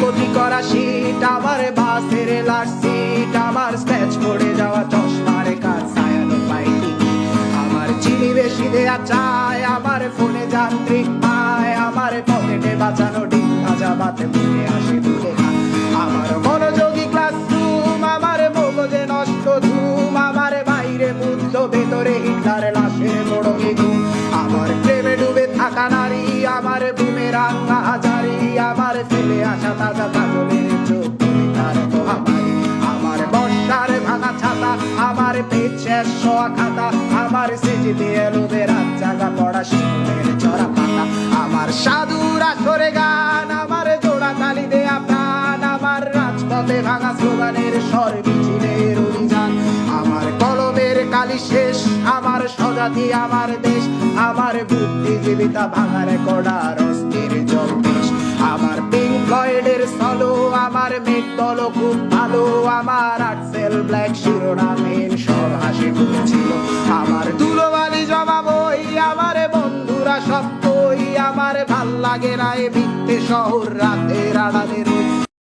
গতি করা শীত, আমার বাসের লাস্ট সিট, আমার স্ক্র্যাচ পড়ে যাওয়া চশমার কাজ, ছায়ানো পাইনি আমার চিনি বেশি দেয়া চায়, আমার ফোনে যান্ত্রিক পায়, আমার পকেটে বাঁচানো ডিম ভাজা ভাতে মুখে হাসি তুলে খায়, আমার মনোযোগী ক্লাসরুম, আমার মগজে নষ্ট ধুম, আমার বাইরে বুদ্ধ ভেতরে হিটলার লাশের মোড়কে ঘুম, আমার প্রেমে ডুবে থাকা নারী, আমার বুমেরাং হাজারি, আমার ফেলে আসা তাজা কাজলের চোখ তার মহামারী, আমার বর্ষার ভাঙা ছাতা, আমার পেট শেষ হওয়া খাতা, আমার সেজে দিয়ে লোভে রাত জাগা পড়া শিশুদের চড়া পাতা, আমার সাধুর আসরে গান, আমার জোড়া তালি দেয়া প্রাণ, আমার রাজপথে ভাঙা স্লোগানের স্বর মিছিলের অভিযান, আমার কলমের কালি শেষ, আমার স্বজাতি আমার দেশ, আমার বুদ্ধিজীবিতা ভাঙা রেকর্ডার অস্থির জলদেশ, আমার পিঙ্ক ফ্লয়েডের সলো, আমার মেঘ বলো খুব ভালো, আমার আর্টসেল ব্ল্যাক শিরোনামহীন সব হাসি খুঁজছিল, আমার ধুলোবালি জমা বই, আমার বন্ধুরা সব কই, আমার ভাল লাগে না এ মিথ্যে শহর রাতের আড়ালের